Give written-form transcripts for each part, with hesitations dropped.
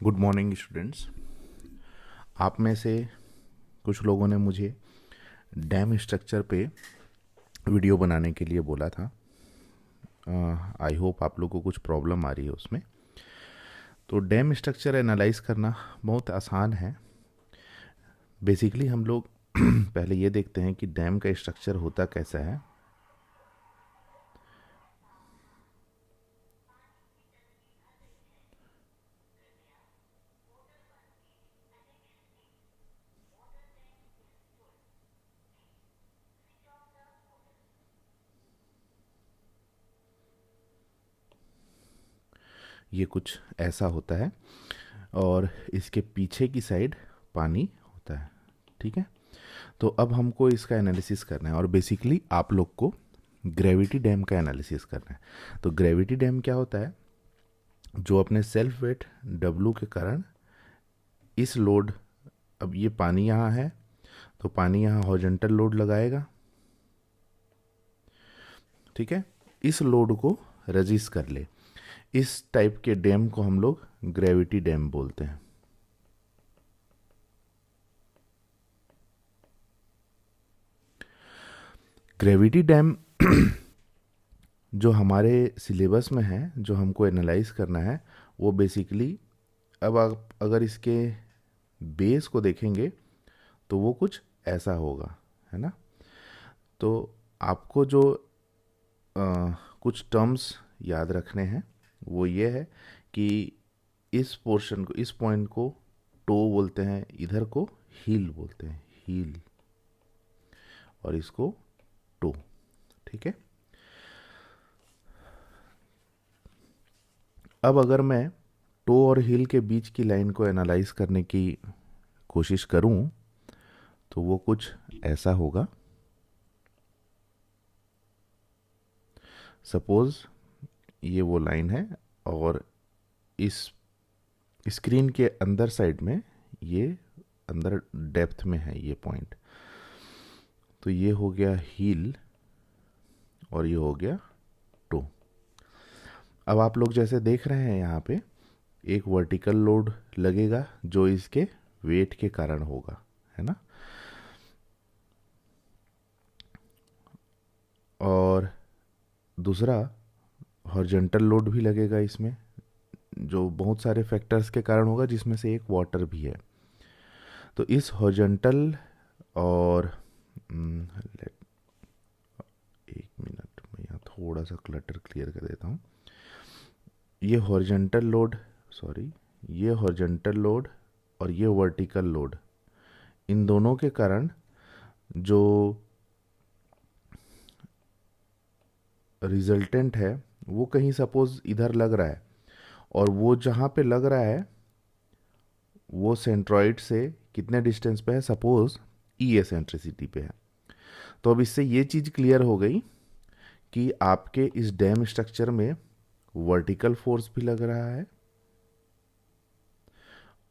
Good morning students. आप में से कुछ लोगों ने मुझे डैम स्ट्रक्चर पे वीडियो बनाने के लिए बोला था। आई होप आप लोगों को कुछ प्रॉब्लम आ रही है उसमें। तो डैम स्ट्रक्चर एनालाइज करना बहुत आसान है। बेसिकली हम लोग पहले ये देखते हैं कि डैम का स्ट्रक्चर होता कैसा है। ये कुछ ऐसा होता है और इसके पीछे की साइड पानी होता है। ठीक है, तो अब हमको इसका एनालिसिस करना है और बेसिकली आप लोग को ग्रेविटी डैम का एनालिसिस करना है। तो ग्रेविटी डैम क्या होता है? जो अपने सेल्फ वेट डब्लू के कारण इस लोड, अब ये पानी यहाँ है तो पानी यहाँ हॉरिजॉन्टल लोड लगाएगा। ठीक है, इस लोड को रजिस्ट कर ले। इस टाइप के डैम को हम लोग ग्रेविटी डैम बोलते हैं। ग्रेविटी डैम जो हमारे सिलेबस में है, जो हमको एनालाइज करना है, वो बेसिकली, अब आप अगर इसके बेस को देखेंगे तो वो कुछ ऐसा होगा, है ना। तो आपको जो कुछ टर्म्स याद रखने हैं वो ये है कि इस पोर्शन को, इस पॉइंट को टो बोलते हैं, इधर को हील बोलते हैं, हील, और इसको टो। ठीक है, अब अगर मैं टो और हील के बीच की लाइन को एनालाइज करने की कोशिश करूं तो वो कुछ ऐसा होगा। सपोज ये वो लाइन है और इस स्क्रीन के अंदर साइड में, ये अंदर डेप्थ में है ये पॉइंट, तो ये हो गया हील और ये हो गया टो। अब आप लोग जैसे देख रहे हैं यहाँ पे एक वर्टिकल लोड लगेगा जो इसके वेट के कारण होगा, है ना। और दूसरा हॉरिजॉन्टल लोड भी लगेगा इसमें, जो बहुत सारे फैक्टर्स के कारण होगा, जिसमें से एक वाटर भी है। तो इस हॉरिजॉन्टल और एक मिनट में यहाँ थोड़ा सा क्लटर क्लियर कर देता हूँ। ये हॉरिजॉन्टल लोड, सॉरी, ये हॉरिजॉन्टल लोड और ये वर्टिकल लोड, इन दोनों के कारण जो रिजल्टेंट है वो कहीं सपोज इधर लग रहा है, और वो जहाँ पे लग रहा है वो सेंट्रॉइड से कितने डिस्टेंस पे है, सपोज ई एसेंट्रिसिटी पे है। तो अब इससे ये चीज़ क्लियर हो गई कि आपके इस डैम स्ट्रक्चर में वर्टिकल फोर्स भी लग रहा है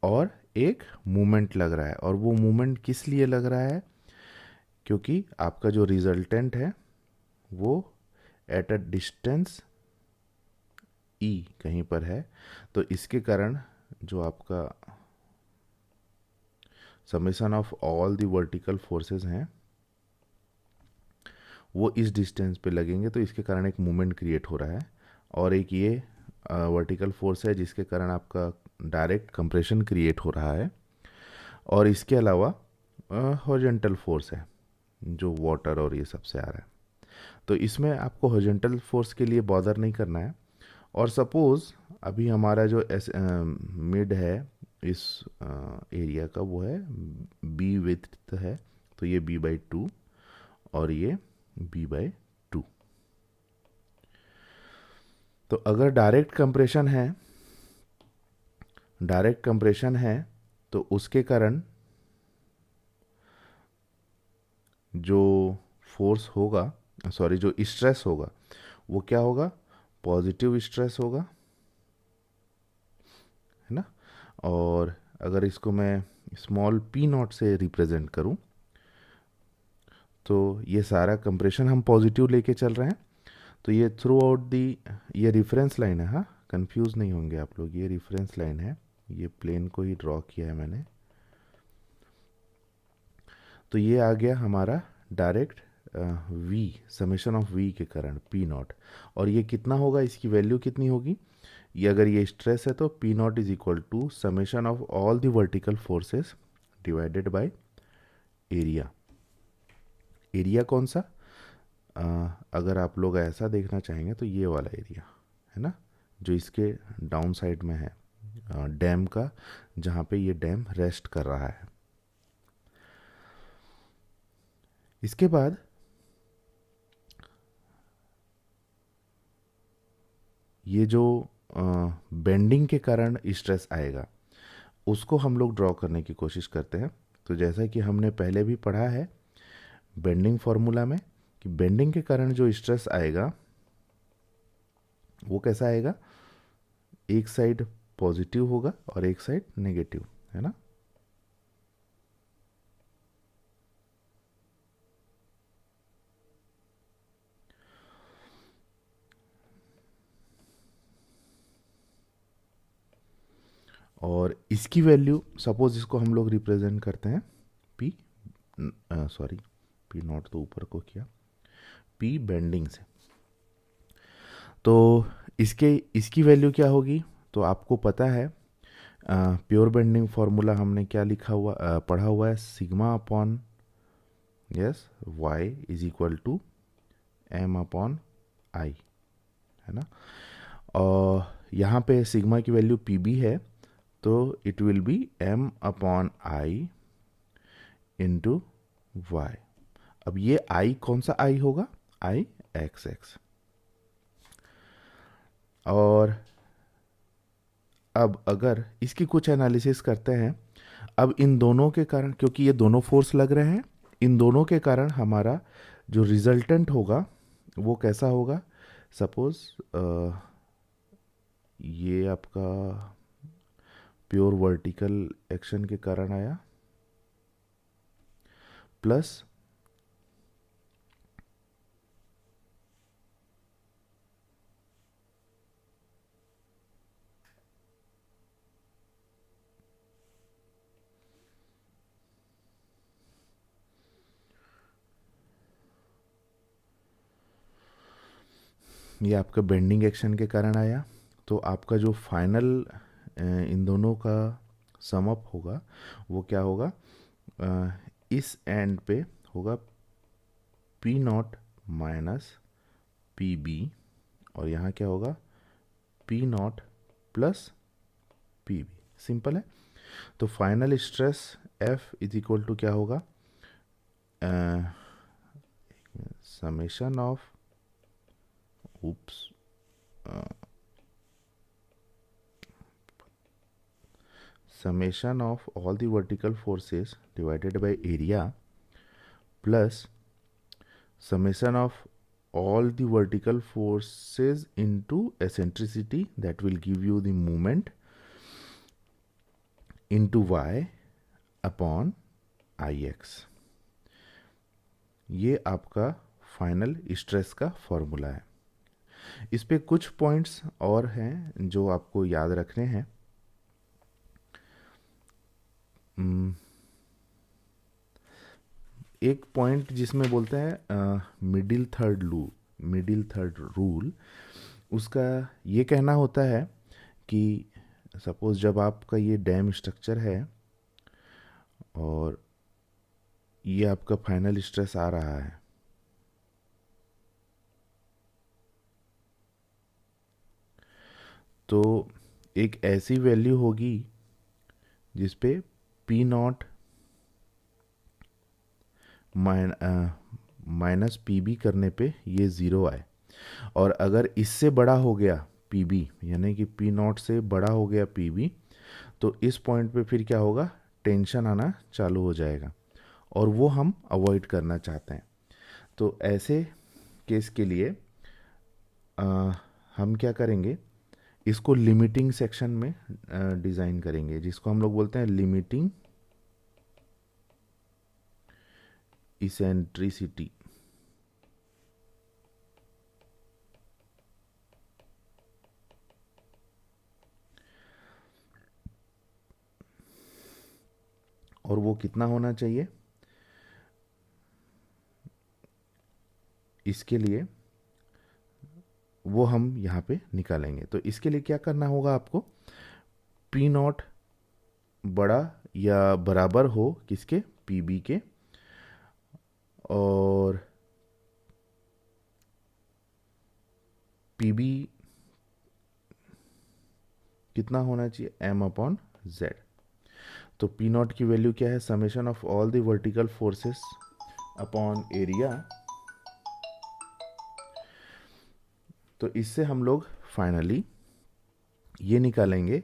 और एक मूवमेंट लग रहा है। और वो मूवमेंट किस लिए लग रहा है? क्योंकि आपका जो रिजल्टेंट है वो एट अ डिस्टेंस ई कहीं पर है, तो इसके कारण जो आपका summation of all the vertical forces हैं वो इस डिस्टेंस पे लगेंगे, तो इसके कारण एक मूवमेंट क्रिएट हो रहा है। और एक ये वर्टिकल फोर्स है जिसके कारण आपका डायरेक्ट कंप्रेशन क्रिएट हो रहा है। और इसके अलावा हॉरिजॉन्टल फोर्स है जो वाटर और ये सब से आ रहा है। तो इसमें आपको हॉरिजॉन्टल फोर्स के लिए बॉदर नहीं करना है। और सपोज अभी हमारा जो मिड है इस एरिया का, वो है बी विथ है, तो ये b/2 और ये b/2। तो अगर डायरेक्ट कंप्रेशन है तो उसके कारण जो फोर्स होगा, सॉरी, जो स्ट्रेस होगा वो क्या होगा? पॉजिटिव स्ट्रेस होगा, है ना। और अगर इसको मैं स्मॉल p नॉट से रिप्रेजेंट करूं तो ये सारा कंप्रेशन हम पॉजिटिव लेके चल रहे हैं। तो ये ये रेफरेंस लाइन है, हाँ, कंफ्यूज नहीं होंगे आप लोग, ये रेफरेंस लाइन है। ये प्लेन को ही ड्रॉ किया है मैंने। तो ये आ गया हमारा direct V, summation of V के कारण पी नॉट। और ये कितना होगा, इसकी वैल्यू कितनी होगी, ये अगर ये स्ट्रेस है तो P naught is equal to summation of all the vertical forces divided by area. Area कौन सा, अगर आप लोग ऐसा देखना चाहेंगे तो ये वाला एरिया है ना, जो इसके डाउन साइड में है डैम का, जहाँ पे ये डैम रेस्ट कर रहा है। इसके बाद ये जो बेंडिंग के कारण स्ट्रेस आएगा उसको हम लोग ड्रॉ करने की कोशिश करते हैं। तो जैसा कि हमने पहले भी पढ़ा है बेंडिंग फॉर्मूला में कि बेंडिंग के कारण जो स्ट्रेस आएगा वो कैसा आएगा, एक साइड पॉजिटिव होगा और एक साइड नेगेटिव, है ना। और इसकी वैल्यू सपोज इसको हम लोग रिप्रेजेंट करते हैं पी, सॉरी पी नॉट तो ऊपर को किया, पी बेंडिंग से। तो इसकी वैल्यू क्या होगी, तो आपको पता है प्योर बेंडिंग फॉर्मूला हमने क्या लिखा हुआ पढ़ा हुआ है, sigma upon yes y is equal to M upon I, है ना। और यहाँ पे सिग्मा की वैल्यू पी बी है तो it will be M upon I into y. अब ये आई कौन सा आई होगा, आई एक्स एक्स। और अब अगर इसकी कुछ एनालिसिस करते हैं, अब इन दोनों के कारण, क्योंकि ये दोनों फोर्स लग रहे हैं, इन दोनों के कारण हमारा जो रिजल्टेंट होगा वो कैसा होगा। सपोज ये आपका प्योर वर्टिकल एक्शन के कारण आया, प्लस ये आपका बेंडिंग एक्शन के कारण आया। तो आपका जो फाइनल इन दोनों का सम अप होगा वो क्या होगा, इस एंड पे होगा P naught minus P B, और यहाँ क्या होगा P naught plus P B. Simple है। तो final stress F is equal to क्या होगा, summation of oops summation of all the vertical forces divided by area plus summation of all the vertical forces into eccentricity that will give you the moment into y upon ix। ये आपका final stress का formula है। इस पे कुछ points और हैं जो आपको याद रखने हैं। एक पॉइंट जिसमें बोलते हैं मिडिल थर्ड रूल, उसका ये कहना होता है कि सपोज जब आपका ये डैम स्ट्रक्चर है और ये आपका फाइनल स्ट्रेस आ रहा है, तो एक ऐसी वैल्यू होगी जिस पे P naught minus P B करने पे ये ज़ीरो आए। और अगर इससे बड़ा हो गया पी बी, यानी कि पी नॉट से बड़ा हो गया पी बी, तो इस पॉइंट पे फिर क्या होगा, टेंशन आना चालू हो जाएगा, और वो हम अवॉइड करना चाहते हैं। तो ऐसे केस के लिए हम क्या करेंगे, इसको लिमिटिंग सेक्शन में डिज़ाइन करेंगे, जिसको हम लोग बोलते हैं लिमिटिंग इसेंट्रिसिटी। और वो कितना होना चाहिए, इसके लिए वो हम यहाँ पे निकालेंगे। तो इसके लिए क्या करना होगा आपको, पी नॉट बड़ा या बराबर हो किसके, पी बी के, और पी बी कितना होना चाहिए, एम अपॉन जेड। तो पी नॉट की वैल्यू क्या है, summation of all the vertical forces upon area. तो इससे हम लोग फाइनली ये निकालेंगे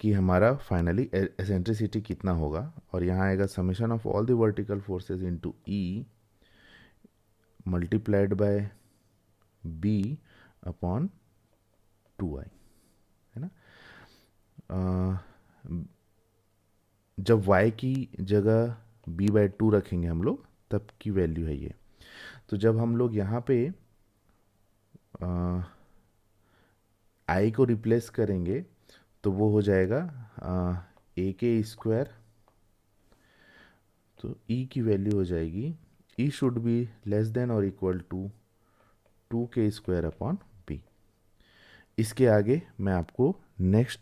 कि हमारा फाइनली एसेंट्रिसिटी कितना होगा, और यहाँ आएगा summation of all the vertical forces into e multiplied by B upon 2i, है ना। जब y की जगह b/2 रखेंगे हम लोग, तब की वैल्यू है ये। तो जब हम लोग यहाँ पे i को रिप्लेस करेंगे तो वो हो जाएगा a के स्क्वायर, तो e की वैल्यू हो जाएगी, e should be less than और इक्वल टू 2 के स्क्वायर अपॉन b। इसके आगे मैं आपको नेक्स्ट